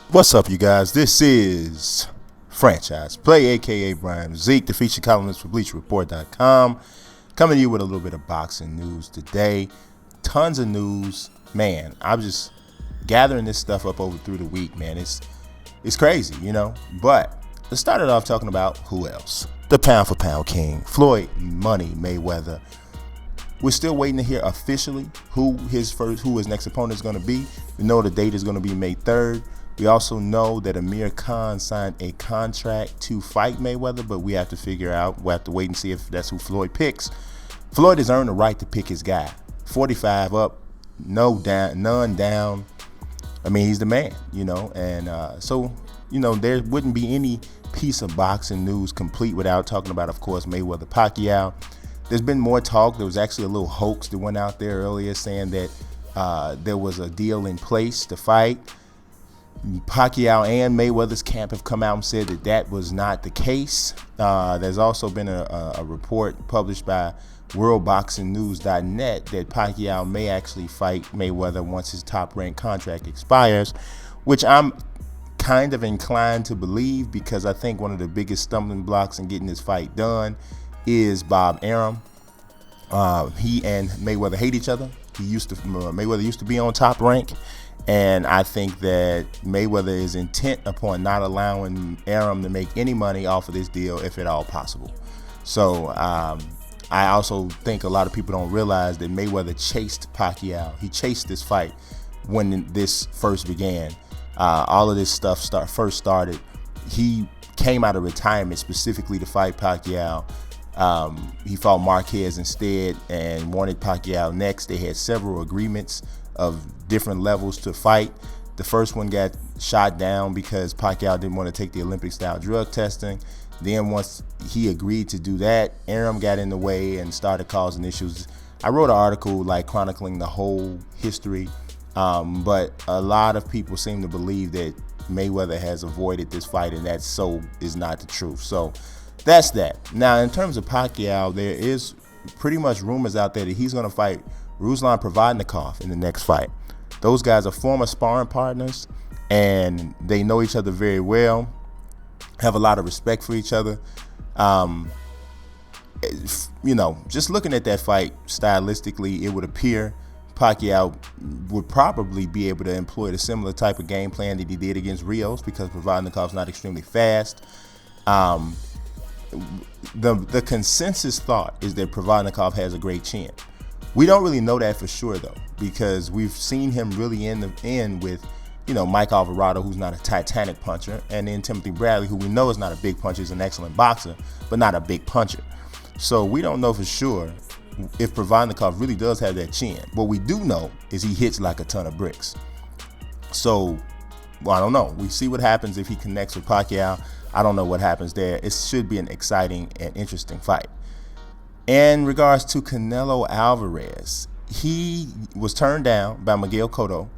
What's up, you guys? This is Franchise Play, aka Brian Zeke, the feature columnist for BleacherReport.com, coming to you with a little bit of boxing news today. Tons of news, man. I'm just gathering this stuff up through the week, man. It's crazy, you know. But let's start it off talking about who else. The pound for pound king, Floyd Money Mayweather. We're still waiting to hear officially who his next opponent is going to be. We know the date is going to be May 3rd. We also know that Amir Khan signed a contract to fight Mayweather, but we have to wait and see if that's who Floyd picks. Floyd has earned the right to pick his guy. 45 up, none down. I mean, he's the man, you know, and so, you know, there wouldn't be any piece of boxing news complete without talking about, of course, Mayweather Pacquiao. There's been more talk. There was actually a little hoax that went out there earlier saying that there was a deal in place to fight. Pacquiao and Mayweather's camp have come out and said that was not the case. There's also been a report published by WorldBoxingNews.net that Pacquiao may actually fight Mayweather once his top-ranked contract expires, which I'm kind of inclined to believe because I think one of the biggest stumbling blocks in getting this fight done is Bob Arum. He and Mayweather hate each other. Mayweather used to be on Top Rank. And I think that Mayweather is intent upon not allowing Arum to make any money off of this deal, if at all possible. So I also think a lot of people don't realize that Mayweather chased Pacquiao. He chased this fight when this first began. All of this stuff first started. He came out of retirement specifically to fight Pacquiao. He fought Marquez instead and wanted Pacquiao next. They had several agreements of different levels to fight. The first one got shot down because Pacquiao didn't want to take the Olympic-style drug testing. Then once he agreed to do that, Arum got in the way and started causing issues. I wrote an article chronicling the whole history, but a lot of people seem to believe that Mayweather has avoided this fight, and that is not the truth. So that's that. Now, in terms of Pacquiao, there is pretty much rumors out there that he's going to fight Ruslan Provodnikov in the next fight. Those guys are former sparring partners, and they know each other very well, have a lot of respect for each other. You know, just looking at that fight stylistically, it would appear Pacquiao would probably be able to employ the similar type of game plan that he did against Rios because Provodnikov's not extremely fast. The consensus thought is that Provodnikov has a great chin. We don't really know that for sure, though, because we've seen him really end with, you know, Mike Alvarado, who's not a titanic puncher, and then Timothy Bradley, who we know is not a big puncher, is an excellent boxer, but not a big puncher. So we don't know for sure if Provodnikov really does have that chin. What we do know is he hits like a ton of bricks. So, well, I don't know. We see what happens if he connects with Pacquiao. I don't know what happens there. It should be an exciting and interesting fight. In regards to Canelo Alvarez, he was turned down by Miguel Cotto.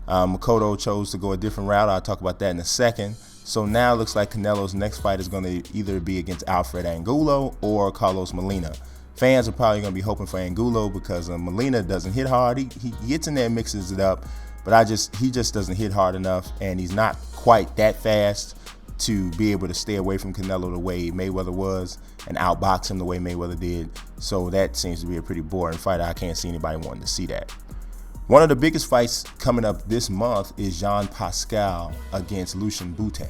Cotto chose to go a different route. I'll talk about that in a second. So now it looks like Canelo's next fight is going to either be against Alfred Angulo or Carlos Molina. Fans are probably going to be hoping for Angulo because Molina doesn't hit hard. He gets in there and mixes it up, but he just doesn't hit hard enough, and he's not quite that fast to be able to stay away from Canelo the way Mayweather was and outbox him the way Mayweather did. So that seems to be a pretty boring fight. I can't see anybody wanting to see that. One of the biggest fights coming up this month is Jean Pascal against Lucien Bute.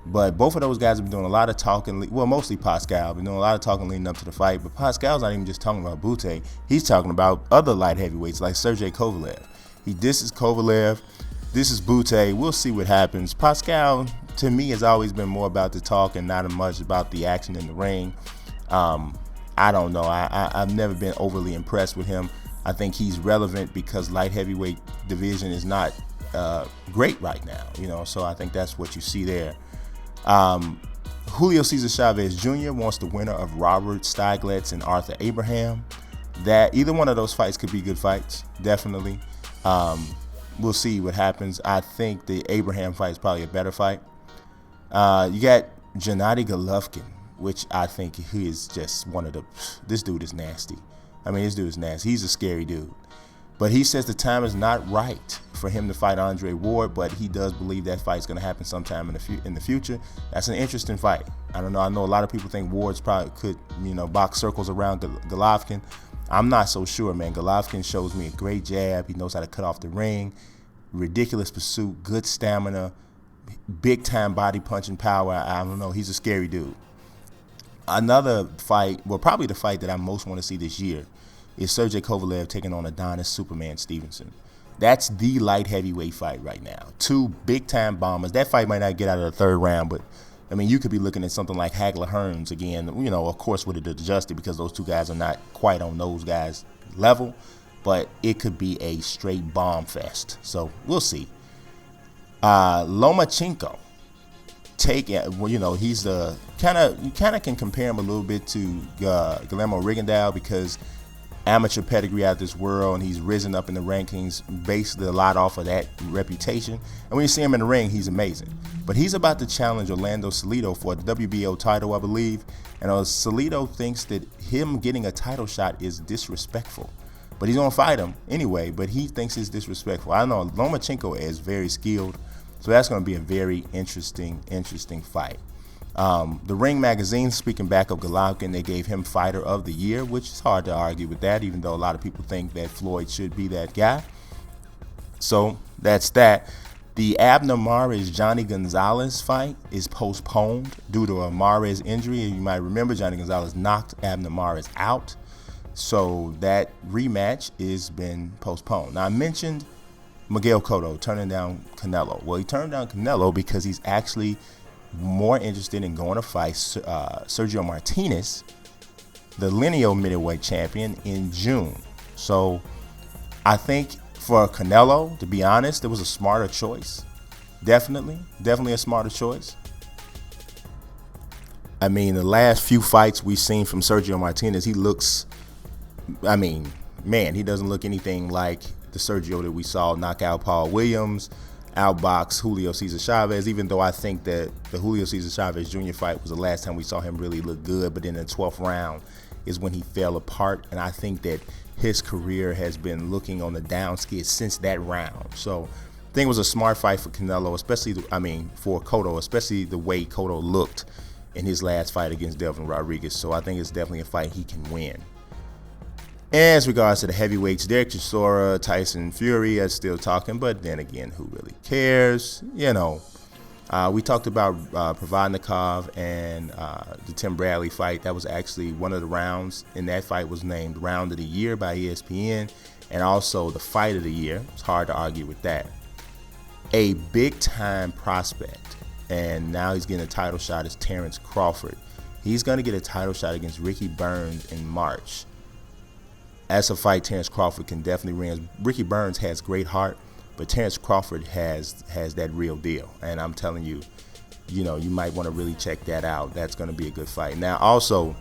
But both of those guys have been doing a lot of talking, well, mostly Pascal, been doing a lot of talking leading up to the fight. But Pascal's not even just talking about Bute. He's talking about other light heavyweights like Sergey Kovalev. He disses Kovalev. This is Bute. We'll see what happens. Pascal, to me, has always been more about the talk and not as much about the action in the ring. I don't know. I've never been overly impressed with him. I think he's relevant because light heavyweight division is not great right now, you know. So I think that's what you see there. Julio Cesar Chavez Jr. wants the winner of Robert Stieglitz and Arthur Abraham. That either one of those fights could be good fights, definitely. We'll see what happens. I think the Abraham fight is probably a better fight. You got Gennady Golovkin, which I think he is just this dude is nasty. I mean, this dude is nasty. He's a scary dude. But he says the time is not right for him to fight Andre Ward, but he does believe that fight's going to happen sometime in the future. That's an interesting fight. I don't know. I know a lot of people think Ward's probably could, box circles around Golovkin. I'm not so sure, man. Golovkin shows me a great jab. He knows how to cut off the ring. Ridiculous pursuit, good stamina, big time body punching power. I don't know. He's a scary dude. Another fight, well, probably the fight that I most want to see this year, is Sergio Kovalev taking on Adonis Superman Stevenson. That's the light heavyweight fight right now. Two big-time bombers. That fight might not get out of the third round, but, I mean, you could be looking at something like Hagler-Hearns again, of course, with it adjusted because those two guys are not quite on those guys' level, but it could be a straight bomb fest. So, we'll see. Lomachenko. He's the you kind of can compare him a little bit to Guillermo Rigondeaux because amateur pedigree out of this world, and he's risen up in the rankings basically a lot off of that reputation. And when you see him in the ring, he's amazing. But he's about to challenge Orlando Salido for the WBO title, I believe. And Salido thinks that him getting a title shot is disrespectful. But he's going to fight him anyway, but he thinks it's disrespectful. I know Lomachenko is very skilled, so that's going to be a very interesting fight. The Ring magazine, speaking back of Golovkin, they gave him Fighter of the Year, which is hard to argue with that, even though a lot of people think that Floyd should be that guy. So that's that. The Abner Mares-Johnny Gonzalez fight is postponed due to a Mares injury. You might remember Johnny Gonzalez knocked Abner Mares out. So that rematch has been postponed. Now, I mentioned Miguel Cotto turning down Canelo. Well, he turned down Canelo because he's actually more interested in going to fight Sergio Martinez, the lineal middleweight champion, in June. So I think for Canelo, to be honest, it was a smarter choice. Definitely a smarter choice. I mean, the last few fights we've seen from Sergio Martinez, he looks, he doesn't look anything like the Sergio that we saw knock out Paul Williams, outbox Julio Cesar Chavez, even though I think that the Julio Cesar Chavez Jr. fight was the last time we saw him really look good, but in the 12th round is when he fell apart, and I think that his career has been looking on the downskid since that round. So I think it was a smart fight for Canelo, for Cotto, especially the way Cotto looked in his last fight against Delvin Rodriguez. So I think it's definitely a fight he can win. As regards to the heavyweights, Derek Chisora, Tyson Fury, that's still talking, but then again, who really cares? We talked about Provodnikov and the Tim Bradley fight. That was actually one of the rounds in that fight was named Round of the Year by ESPN, and also the Fight of the Year. It's hard to argue with that. A big-time prospect, and now he's getting a title shot, is Terence Crawford. He's going to get a title shot against Ricky Burns in March. That's a fight Terence Crawford can definitely win. Ricky Burns has great heart, but Terence Crawford has that real deal. And I'm telling you, you might want to really check that out. That's going to be a good fight. Now, also,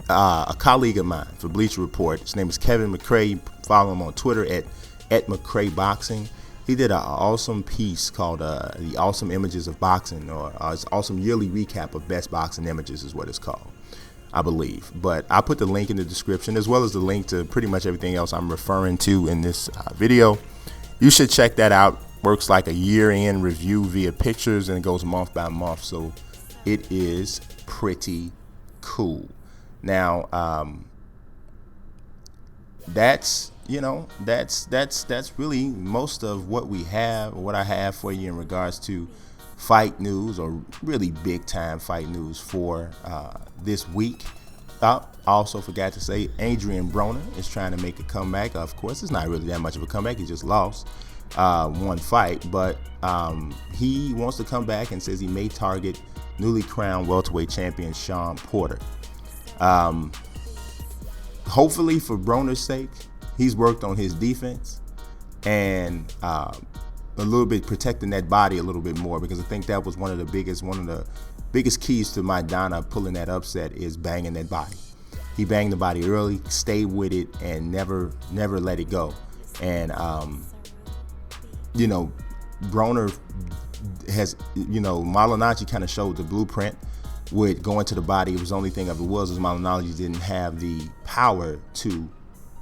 a colleague of mine for Bleacher Report, his name is Kevin McCrae. Follow him on Twitter at McCrae Boxing. He did an awesome piece called The Awesome Images of Boxing, or his awesome yearly recap of best boxing images is what it's called, I believe. But I'll put the link in the description, as well as the link to pretty much everything else I'm referring to in this video. You should check that out. Works like a year-end review via pictures, and it goes month by month, so it is pretty cool. Now, that's really most of what we have, or what I have for you in regards to fight news, or really big time fight news for this week. I also forgot to say Adrien Broner is trying to make a comeback. Of course, it's not really that much of a comeback. He just lost one fight, but he wants to come back and says he may target newly crowned welterweight champion Shawn Porter. Hopefully, for Broner's sake, he's worked on his defense and a little bit protecting that body a little bit more, because I think that was one of the biggest keys to Maidana pulling that upset is banging that body. He banged the body early, stayed with it, and never let it go. And Broner has, Malinachi kind of showed the blueprint with going to the body. It was the only thing of it was Malinachi didn't have the power to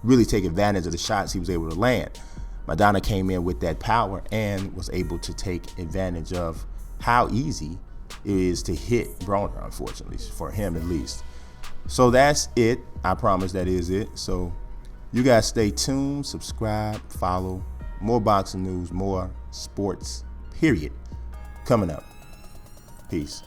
really take advantage of the shots he was able to land. Maidana came in with that power and was able to take advantage of how easy it is to hit Broner, unfortunately, for him at least. So that's it. I promise that is it. So you guys stay tuned, subscribe, follow. More boxing news, more sports, period, coming up. Peace.